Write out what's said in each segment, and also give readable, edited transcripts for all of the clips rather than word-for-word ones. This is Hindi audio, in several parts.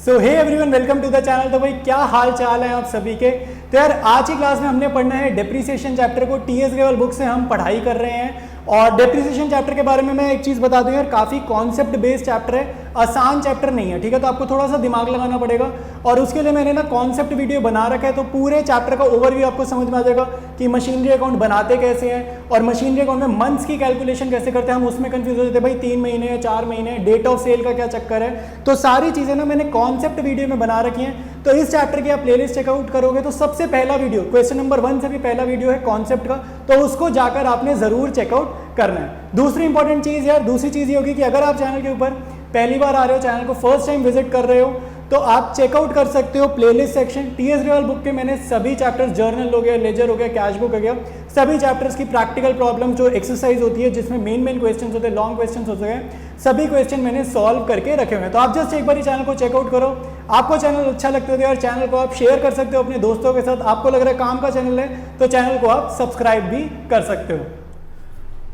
So hey everyone, welcome to the channel. तो भाई क्या हाल चाल है आप सभी के। तो यार आज की क्लास में हमने पढ़ना है डेप्रिसिएशन चैप्टर को। टीएस ग्रेवाल बुक से हम पढ़ाई कर रहे हैं और डेप्रिसिएशन चैप्टर के बारे में मैं एक चीज़ बता दूं यार, काफ़ी कॉन्सेप्ट बेस्ड चैप्टर है, आसान चैप्टर नहीं है, ठीक है। तो आपको थोड़ा सा दिमाग लगाना पड़ेगा और उसके लिए मैंने ना कॉन्सेप्ट वीडियो बना रखा है, तो पूरे चैप्टर का ओवरव्यू आपको समझ में आ जाएगा कि मशीनरी अकाउंट बनाते कैसे हैं और मशीनरी अकाउंट में मंथ्स की कैलकुलेशन कैसे करते हैं। हम उसमें कंफ्यूज हो जाते हैं भाई 3 महीने या 4 महीने, डेट ऑफ सेल का क्या चक्कर है। तो सारी चीज़ें ना मैंने कॉन्सेप्ट वीडियो में बना रखी हैं। तो इस चैप्टर की आप प्लेलिस्ट चेकआउट करोगे तो सबसे पहला वीडियो क्वेश्चन नंबर 1 से भी पहला वीडियो है कॉन्सेप्ट का, तो उसको जाकर आपने जरूर चेकआउट करना है। दूसरी इंपॉर्टेंट चीज़ यार, दूसरी चीज़ ये होगी कि अगर आप चैनल के ऊपर पहली बार आ रहे हो, चैनल को फर्स्ट टाइम विजिट कर रहे हो, तो आप चेकआउट कर सकते हो playlist section. T S Grewal book के मैंने सभी चैप्टर्स, जर्नल हो गया, लेजर हो गया, कैश बुक हो गया, सभी चैप्टर्स की प्रैक्टिकल प्रॉब्लम जो एक्सरसाइज होती है जिसमें मेन क्वेश्चंस होते हैं, लॉन्ग क्वेश्चंस होते हैं, सभी क्वेश्चन मैंने सॉल्व करके रखे हुए हैं। तो आप जस्ट एक बार चैनल को चेकआउट करो। आपको चैनल अच्छा लगता है तो यार चैनल को आप शेयर कर सकते हो अपने दोस्तों के साथ। आपको लग रहा है काम का चैनल है तो चैनल को आप सब्सक्राइब भी कर सकते हो।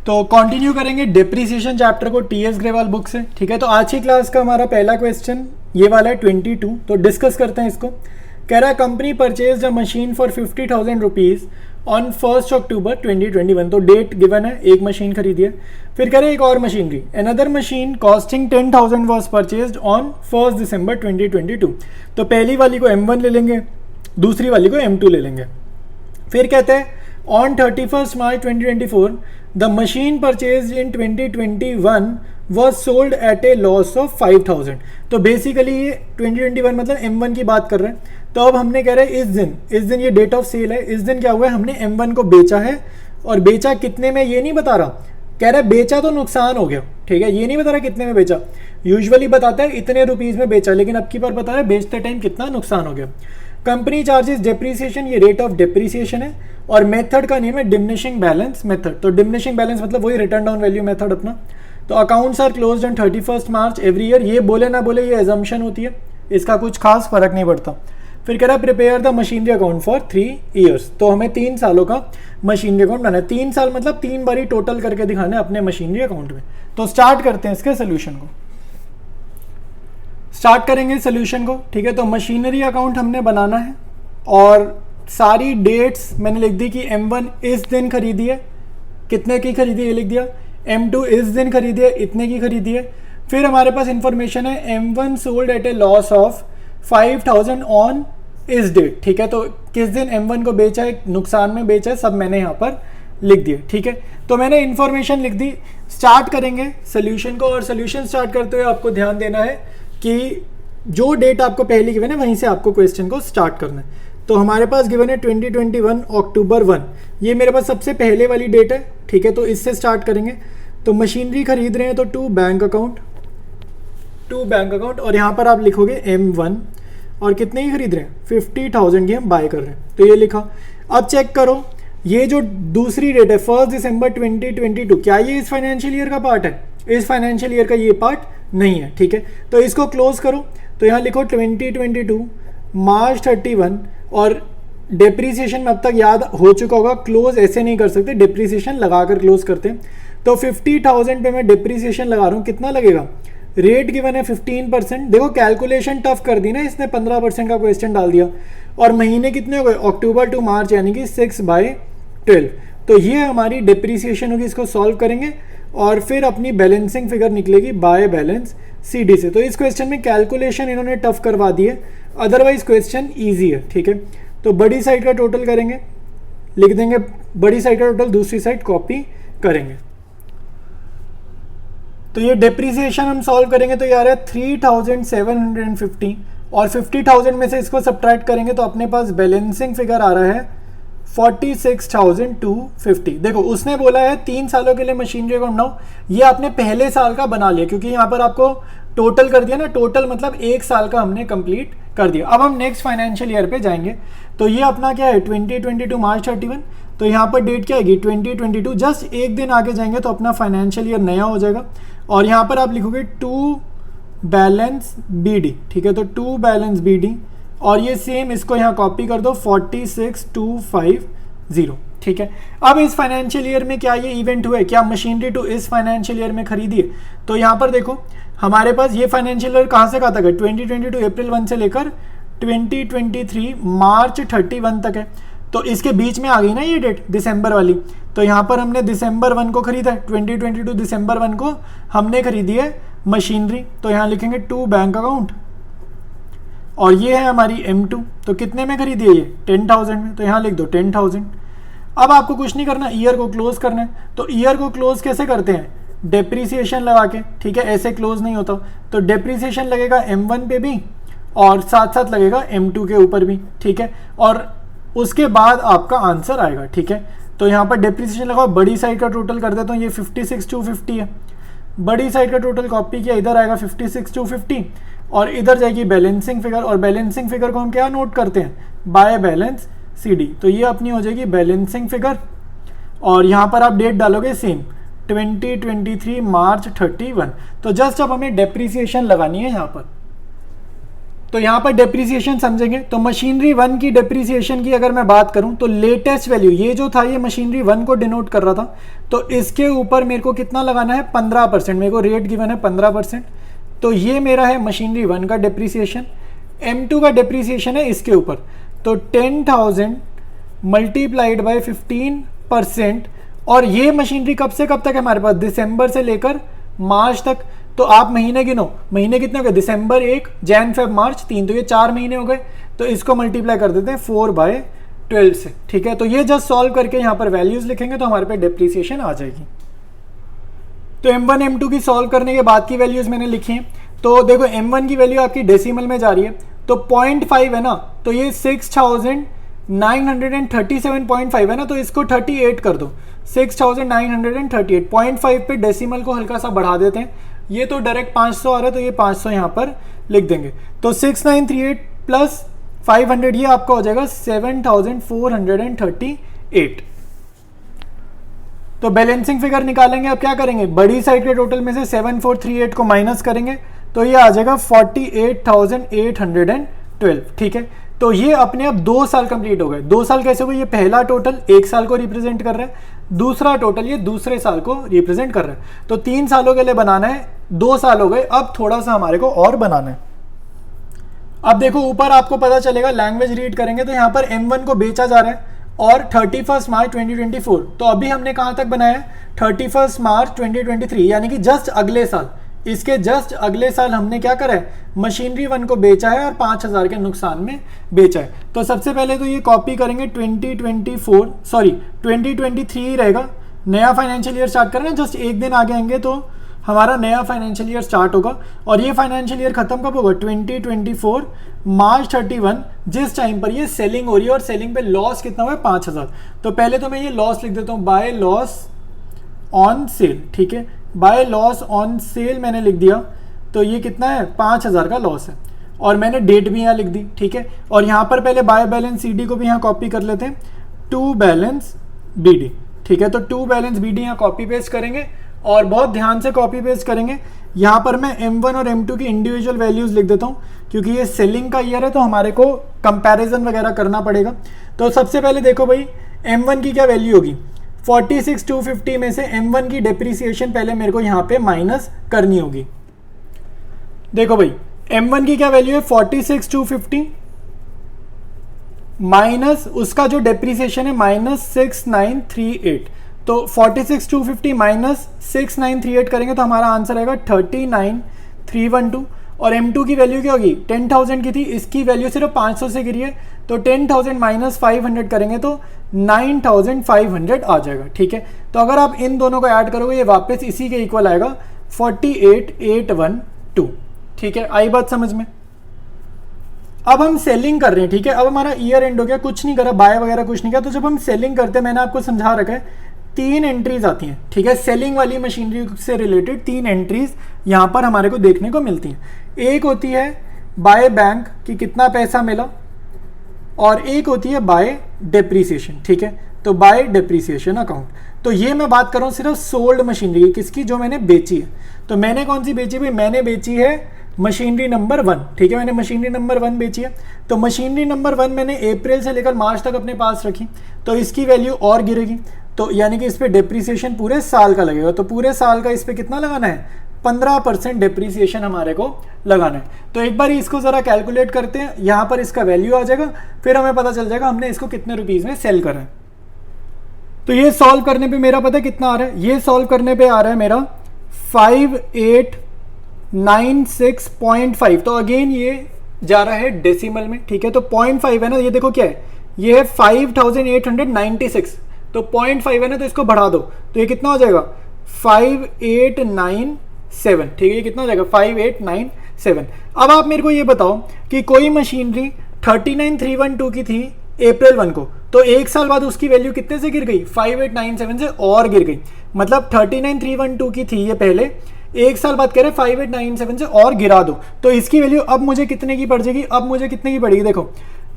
तो कंटिन्यू करेंगे डेप्रिसिएशन चैप्टर को टीएस ग्रेवाल बुक से, ठीक है। तो आज की क्लास का हमारा पहला क्वेश्चन ये वाला है 22। तो डिस्कस करते हैं इसको। कह रहा है company purchase a machine for 50,000 rupees on 1 अक्टूबर 2021। तो डेट गिवन है, एक मशीन खरीदी है। फिर कह रहे हैं एक और machinery, another machine costing 10,000 was purchase on 1 दिसंबर 2022। तो पहली वाली को M1 ले लेंगे, दूसरी वाली को M2 ले लेंगे। फिर कहते हैं on 31 March 2024 the machine purchase in 2021 was sold at A loss of 5,000। तो बेसिकली ये 2021 मतलब M1 की बात कर रहे हैं। तो अब हमने कह रहे हैं इस दिन ये डेट ऑफ सेल है, इस दिन क्या हुआ है, हमने M1 को बेचा है और बेचा कितने में ये नहीं बता रहा। कह रहा है बेचा तो नुकसान हो गया, ठीक है, ये नहीं बता रहा कितने में बेचा। यूजुअली बताता है इतने रुपीज में बेचा, लेकिन अब की बार बता रहा है बेचते टाइम कितना नुकसान हो गया। कंपनी चार्जेस डेप्रिसिएशन, ये रेट ऑफ डेप्रिसिएशन है और मेथड का नेम है डिमिनिशिंग बैलेंस मेथड। तो डिमिनिशिंग बैलेंस मतलब वही रिटर्न डाउन वैल्यू मेथड अपना। तो accounts are closed on 31 March every year. ये बोले ना बोले ये एजम्पशन होती है, इसका कुछ खास फर्क नहीं पड़ता। फिर कह रहा है prepare the machinery account for 3 years. तो हमें 3 सालों का मशीनरी अकाउंट बनाना है। 3 साल मतलब 3 बारी टोटल करके दिखाना है अपने मशीनरी अकाउंट में। तो स्टार्ट करते हैं इसके सोल्यूशन को। स्टार्ट करेंगे सोल्यूशन को, ठीक है। तो मशीनरी अकाउंट हमने बनाना है और सारी डेट्स मैंने लिख दी कि M1 इस दिन खरीदी है, कितने की खरीदी है ये लिख दिया। M2 इस दिन खरीदी है, इतने की खरीदी है। फिर हमारे पास इंफॉर्मेशन है M1 sold at A loss of 5,000 on इस डेट, ठीक है। तो किस दिन M1 को बेचा है, नुकसान में बेचा है, सब मैंने यहाँ पर लिख दिया, ठीक है। तो मैंने इंफॉर्मेशन लिख दी। स्टार्ट करेंगे सोल्यूशन को और सोल्यूशन स्टार्ट करते हुए आपको ध्यान देना है कि जो डेट आपको पहले गिवन है वहीं से आपको क्वेश्चन को स्टार्ट करना है। तो हमारे पास गिवन है 2021 अक्टूबर 1, ये मेरे पास सबसे पहले वाली डेट है, ठीक है। तो इससे स्टार्ट करेंगे। तो मशीनरी खरीद रहे हैं तो टू बैंक अकाउंट और यहाँ पर आप लिखोगे M1 और कितने की खरीद रहे हैं, 50,000 की हम बाय कर रहे हैं, तो ये लिखा। अब चेक करो ये जो दूसरी डेट है 1 दिसंबर 2022, क्या ये इस फाइनेंशियल ईयर का पार्ट है? इस फाइनेंशियल ईयर का ये पार्ट नहीं है, ठीक है। तो इसको क्लोज करो। तो यहाँ लिखो 2022 मार्च 31 और डेप्रीसिएशन में अब तक याद हो चुका होगा, क्लोज ऐसे नहीं कर सकते, डेप्रीसिएशन लगाकर क्लोज करते हैं। तो 50,000 पे मैं डेप्रीसिएशन लगा रहा हूँ, कितना लगेगा? रेट गिवन है 15%। देखो कैलकुलेशन टफ कर दी ना इसने, 15% का क्वेश्चन डाल दिया। और महीने कितने हो गए, अक्टूबर टू मार्च, यानी कि 6/12। तो ये हमारी डेप्रीसिएशन होगी, इसको सॉल्व करेंगे और फिर अपनी बैलेंसिंग फिगर निकलेगी बाय बैलेंस CD से। तो इस क्वेश्चन में कैलकुलेशन इन्होंने टफ करवा दी है, अदरवाइज क्वेश्चन ईजी है, ठीक है। तो बड़ी साइड का टोटल करेंगे, लिख देंगे बड़ी साइड का टोटल, दूसरी साइड कॉपी करेंगे। तो ये डेप्रिसिएशन हम सॉल्व करेंगे तो यार है 3,750 और 50,000 में से इसको सब्ट्रैक्ट करेंगे तो अपने पास बैलेंसिंग फिगर आ रहा है 46,250। देखो उसने बोला है 3 सालों के लिए मशीनरी अकाउंट बनाओ, ये आपने पहले साल का बना लिया क्योंकि यहाँ पर आपको टोटल कर दिया ना, टोटल मतलब 1 साल का हमने कंप्लीट कर दिया। अब हम नेक्स्ट फाइनेंशियल ईयर पे जाएंगे। तो ये अपना क्या है 2022 मार्च 31, तो यहाँ पर डेट क्या आएगी 2022, जस्ट एक दिन आगे जाएंगे तो अपना फाइनेंशियल ईयर नया हो जाएगा। और यहाँ पर आप लिखोगे टू बैलेंस BD, ठीक है। तो टू बैलेंस BD और ये सेम इसको यहाँ कॉपी कर दो 46,250, ठीक है। अब इस फाइनेंशियल ईयर में क्या ये इवेंट हुआ है, क्या मशीनरी टू इस फाइनेंशियल ईयर में खरीदी है? तो यहाँ पर देखो हमारे पास ये फाइनेंशियल ईयर कहाँ से कहाँ तक है, 2022 अप्रैल 1 से लेकर 2023 मार्च 31 तक है। तो इसके बीच में आ गई ना ये डेट दिसंबर वाली, तो यहाँ पर हमने दिसंबर 1 को खरीदा है, 2022 दिसंबर 1 को हमने खरीदी है मशीनरी, तो यहाँ लिखेंगे टू बैंक अकाउंट। और ये है हमारी M2, तो कितने में खरीदी है ये 10,000 में, तो यहाँ लिख दो 10,000। अब आपको कुछ नहीं करना, ईयर को क्लोज करना है। तो ईयर को क्लोज कैसे करते हैं, डेप्रीसिएशन लगा के, ठीक है, ऐसे क्लोज नहीं होता। तो डेप्रीसिएशन लगेगा M1 पे भी और साथ साथ लगेगा M2 के ऊपर भी, ठीक है, और उसके बाद आपका आंसर आएगा, ठीक है। तो यहाँ पर डेप्रीसिएशन लगाओ, बड़ी साइड का टोटल कर देता हूँ, ये 56,250 है, बड़ी साइड का टोटल कॉपी किया, इधर आएगा 56,250 और इधर जाएगी बैलेंसिंग फिगर, और बैलेंसिंग फिगर को हम क्या नोट करते हैं, बाय बैलेंस CD। तो ये अपनी हो जाएगी बैलेंसिंग फिगर, और यहाँ पर आप डेट डालोगे सेम 2023 मार्च 31। तो जस्ट अब हमें डेप्रीसिएशन लगानी है यहाँ पर। तो यहाँ पर डेप्रीसिएशन समझेंगे, तो मशीनरी 1 की डेप्रीसिएशन की अगर मैं बात करूँ तो लेटेस्ट वैल्यू ये जो था, ये मशीनरी 1 को डिनोट कर रहा था, तो इसके ऊपर मेरे को कितना लगाना है 15%, मेरे को रेट गिवन है 15%। तो ये मेरा है मशीनरी 1 का डेप्रीसिएशन। M2 का डेप्रीसिएशन है इसके ऊपर, तो 10,000 मल्टीप्लाइड बाय 15%। और ये मशीनरी कब से कब तक है हमारे पास, दिसंबर से लेकर मार्च तक। तो आप महीने गिनो, महीने कितने हो गए, दिसंबर 1, जैन फेब मार्च 3, तो ये 4 महीने हो गए। तो इसको मल्टीप्लाई कर देते हैं 4/12 से, ठीक है। तो ये जस्ट सॉल्व करके यहाँ पर वैल्यूज लिखेंगे तो हमारे पे डेप्रीसिएशन आ जाएगी। तो M1 M2 की सॉल्व करने के बाद की वैल्यूज मैंने लिखी हैं। तो देखो M1 की वैल्यू आपकी डेसिमल में जा रही है, तो 0.5 है ना, तो ये 6,937.5 है ना, तो इसको 38 कर दो, 6,938। 0.5 पे डेसिमल को हल्का सा बढ़ा देते हैं, ये तो डायरेक्ट 500 आ रहा है, तो ये 500 यहाँ पर लिख देंगे। तो 6,938 प्लस 500 ये आपका हो जाएगा 7,438। तो बैलेंसिंग फिगर निकालेंगे, अब क्या करेंगे, बड़ी साइड के टोटल में से 7,438 को माइनस करेंगे, तो ये आ जाएगा 48,812, ठीक है। तो ये अपने आप 2 साल कंप्लीट हो गए। 2 साल कैसे हो गए, ये पहला टोटल 1 साल को रिप्रेजेंट कर रहा है, दूसरा टोटल ये दूसरे साल को रिप्रेजेंट कर रहा है। तो 3 सालों के लिए बनाना है, 2 साल हो गए, अब थोड़ा सा हमारे को और बनाना है। अब देखो ऊपर आपको पता चलेगा, लैंग्वेज रीड करेंगे तो यहाँ पर M1 को बेचा जा रहा है और 31 मार्च 2024। तो अभी हमने कहाँ तक बनाया है, 31 मार्च 2023, यानी कि जस्ट अगले साल, इसके जस्ट अगले साल हमने क्या करा है, मशीनरी 1 को बेचा है और 5,000 के नुकसान में बेचा है। तो सबसे पहले तो ये कॉपी करेंगे 2023 रहेगा, नया फाइनेंशियल ईयर स्टार्ट करें ना, जस्ट एक दिन आगे आएंगे तो हमारा नया फाइनेंशियल ईयर स्टार्ट होगा। और ये फाइनेंशियल ईयर खत्म कब होगा, 2024 मार्च 31, जिस टाइम पर ये सेलिंग हो रही है, और सेलिंग पे लॉस कितना हुआ है 5,000। तो पहले तो मैं ये लॉस लिख देता हूँ, बाय लॉस ऑन सेल, ठीक है, बाय लॉस ऑन सेल मैंने लिख दिया, तो ये कितना है 5,000 का लॉस है, और मैंने डेट भी यहाँ लिख दी, ठीक है। और यहाँ पर पहले बाय बैलेंस CD को भी यहाँ कॉपी कर लेते हैं, टू बैलेंस BD, ठीक है। तो टू बैलेंस BD यहाँ कॉपी पेस्ट करेंगे, और बहुत ध्यान से कॉपी पेस्ट करेंगे। यहाँ पर मैं M1 और M2 की इंडिविजुअल वैल्यूज लिख देता हूँ, क्योंकि ये सेलिंग का ईयर है तो हमारे को कंपैरिजन वगैरह करना पड़ेगा। तो सबसे पहले देखो भाई, M1 की क्या वैल्यू होगी, 46,250 में से M1 की डेप्रीसिएशन पहले मेरे को यहाँ पे माइनस करनी होगी। देखो भाई, M1 की क्या वैल्यू है 46,250 माइनस उसका जो डेप्रीसिएशन है -6,938। तो 46,250 माइनस 6,938 करेंगे तो हमारा आंसर आएगा 39,312। और M2 की वैल्यू क्या होगी, 10,000 की थी, इसकी वैल्यू सिर्फ 500 से गिरी है, तो 10,000 माइनस 500 करेंगे तो 9,500 आ जाएगा, ठीक है। तो अगर आप इन दोनों को ऐड करोगे ये वापस इसी के इक्वल आएगा 48,812, ठीक है। आई बात समझ में। अब हम सेलिंग कर रहे हैं, ठीक है। अब हमारा ईयर एंड हो गया, कुछ नहीं करा, बाय वगैरह कुछ नहीं किया। तो जब हम सेलिंग करते हैं, मैंने आपको समझा रखा है 3 एंट्रीज आती हैं, ठीक है। सेलिंग वाली मशीनरी से रिलेटेड 3 एंट्रीज यहाँ पर हमारे को देखने को मिलती हैं। एक होती है बाय बैंक कि कितना पैसा मिला, और एक होती है बाय डेप्रीसिएशन, ठीक है। तो बाय डेप्रीसिएशन अकाउंट, तो ये मैं बात कर रहा हूँ सिर्फ सोल्ड मशीनरी की, किसकी, जो मैंने बेची है। तो मैंने कौन सी बेची भाई, मैंने बेची है मशीनरी नंबर 1, ठीक है। मैंने मशीनरी नंबर 1 बेची है। तो मशीनरी नंबर 1 मैंने अप्रैल से लेकर मार्च तक अपने पास रखी, तो इसकी वैल्यू और गिरेगी, तो यानी कि इस पे डेप्रीसिएशन पूरे साल का लगेगा। तो पूरे साल का इस पे कितना लगाना है, 15% डिप्रिसिएशन हमारे को लगाना है। तो एक बार इसको ज़रा कैलकुलेट करते हैं, यहाँ पर इसका वैल्यू आ जाएगा, फिर हमें पता चल जाएगा हमने इसको कितने रुपीज़ में सेल करा है। तो ये सॉल्व करने पे मेरा पता कितना आ रहा है, ये सॉल्व करने पे आ रहा है मेरा 5896.5। तो अगेन ये जा रहा है डेसिमल में, ठीक है। तो 0.5 है ना, ये देखो क्या है, ये है 5896, तो 0.5 है ना, तो इसको बढ़ा दो तो ये कितना हो जाएगा 5897, ठीक है। ये कितना हो जाएगा 5897। अब आप मेरे को ये बताओ कि कोई मशीनरी 39312 की थी अप्रैल 1 को, तो एक साल बाद उसकी वैल्यू कितने से गिर गई 5897 से और गिर गई। मतलब 39312 की थी ये पहले, एक साल बाद कह रहे 5897 से और गिरा दो, तो इसकी वैल्यू अब मुझे कितने की पड़ जाएगी, अब मुझे कितने की पड़ेगी, देखो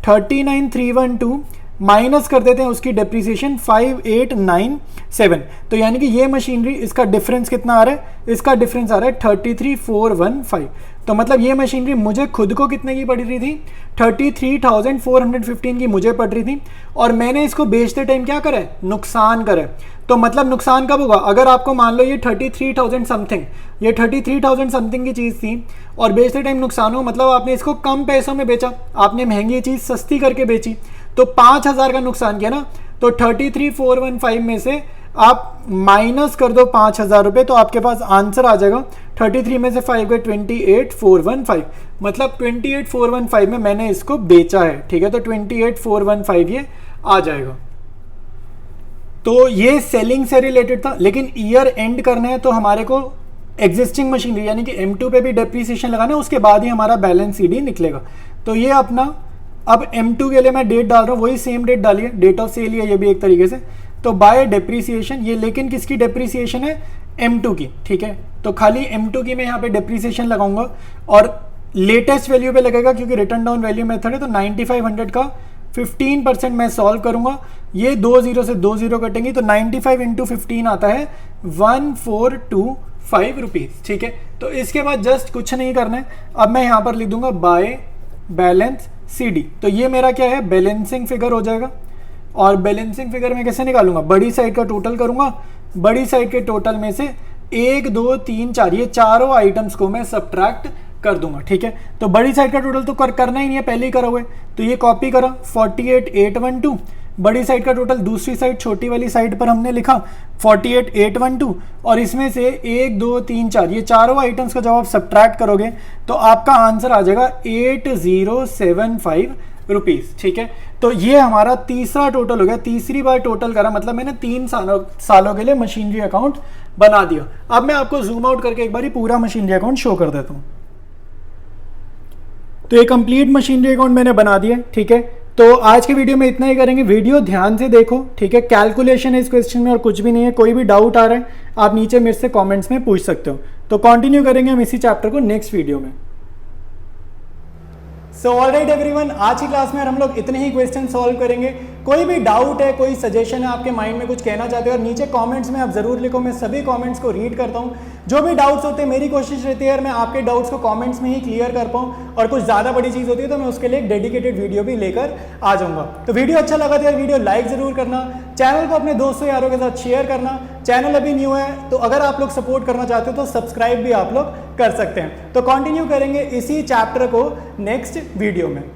39312 माइनस कर देते हैं उसकी डेप्रिसिएशन 5897। तो यानी कि ये मशीनरी, इसका डिफरेंस कितना आ रहा है, इसका डिफरेंस आ रहा है 33415। तो मतलब ये मशीनरी मुझे खुद को कितने की पड़ रही थी 33,415 की मुझे पड़ रही थी, और मैंने इसको बेचते टाइम क्या करा है, नुकसान करा है। तो मतलब नुकसान कब होगा, अगर आपको मान लो ये 33,000 समथिंग, ये 33,000 समथिंग की चीज़ थी और बेचते टाइम नुकसान हो, मतलब आपने इसको कम पैसों में बेचा, आपने महंगी चीज़ सस्ती करके बेची, तो 5,000 का नुकसान किया ना। तो 33,415 में से आप माइनस कर दो 5,000 रुपये, तो आपके पास आंसर आ जाएगा 33 में से 5 गए 28,415, मतलब 28,415 में मैंने इसको बेचा है, ठीक है। तो 28,415 ये आ जाएगा। तो ये सेलिंग से रिलेटेड था, लेकिन ईयर एंड करना है तो हमारे को एग्जिस्टिंग मशीनरी यानी कि M2 पे भी डेप्रिसिएशन लगाना है, उसके बाद ही हमारा बैलेंस CD निकलेगा। तो ये अपना, अब M2 के लिए मैं डेट डाल रहा हूँ, वही सेम डेट डालिए, डेट ऑफ सेल है ये भी एक तरीके से। तो बाय डेप्रिसिएशन, ये लेकिन किसकी डेप्रिसिएशन है, M2 की, ठीक है। तो खाली M2 की मैं यहाँ पे डेप्रिसिएशन लगाऊंगा और लेटेस्ट वैल्यू पे लगेगा, क्योंकि रिटर्न डाउन वैल्यू मेथड है। तो 9500 का 15% मैं सॉल्व करूंगा, ये 2 0 से 2 0 कटेंगी, तो 95 इंटू 15 आता है 1425 रुपीज़, ठीक है। तो इसके बाद जस्ट कुछ नहीं करना है, अब मैं यहाँ पर लिख दूंगा बाय बैलेंस CD। तो ये मेरा क्या है, बैलेंसिंग फिगर हो जाएगा। और बैलेंसिंग फिगर में कैसे निकालूंगा, बड़ी साइड का टोटल करूंगा, बड़ी साइड के टोटल में से 1 2 3 4 ये चारों आइटम्स को मैं सब्ट्रैक्ट कर दूंगा, ठीक है। तो बड़ी साइड का टोटल तो करना ही नहीं है, पहले ही करा हुआ है, तो ये कॉपी करा 48,812। बड़ी साइड का टोटल दूसरी साइड छोटी वाली साइड पर हमने लिखा 48,812, और इसमें से 1 2 3 4 ये चारों आइटम्स का जब आप सब्ट्रैक्ट करोगे तो आपका आंसर आ जाएगा 8075 रुपीज़, ठीक है। तो ये हमारा तीसरा टोटल हो गया, तीसरी बार टोटल करा, मतलब मैंने 3 सालों के लिए मशीनरी अकाउंट बना दिया। अब मैं आपको जूम आउट करके एक बार पूरा मशीनरी अकाउंट शो कर देता हूँ। तो ये कंप्लीट मशीनरी अकाउंट मैंने बना दिया, ठीक है। तो आज के वीडियो में इतना ही करेंगे, वीडियो ध्यान से देखो, ठीक है। कैलकुलेशन है इस क्वेश्चन में और कुछ भी नहीं है। कोई भी डाउट आ रहा है आप नीचे मेरे से कमेंट्स में पूछ सकते हो। तो कंटिन्यू करेंगे हम इसी चैप्टर को नेक्स्ट वीडियो में। सो ऑलराइट एवरीवन, आज की क्लास में हम लोग इतने ही क्वेश्चन सॉल्व करेंगे। कोई भी डाउट है, कोई सजेशन है, आपके माइंड में कुछ कहना चाहते हो और नीचे कमेंट्स में आप जरूर लिखो, मैं सभी कमेंट्स को रीड करता हूँ। जो भी डाउट्स होते हैं मेरी कोशिश रहती है यार मैं आपके डाउट्स को कमेंट्स में ही क्लियर कर पाऊँ, और कुछ ज़्यादा बड़ी चीज़ होती है तो मैं उसके लिए एक डेडिकेटेड वीडियो भी लेकर आ जाऊँगा। तो वीडियो अच्छा लगा तो यार वीडियो लाइक ज़रूर करना, चैनल को अपने दोस्तों यारों के साथ शेयर करना। चैनल अभी न्यू है तो अगर आप लोग सपोर्ट करना चाहते हो तो सब्सक्राइब भी आप लोग कर सकते हैं। तो कंटिन्यू करेंगे इसी चैप्टर को नेक्स्ट वीडियो में।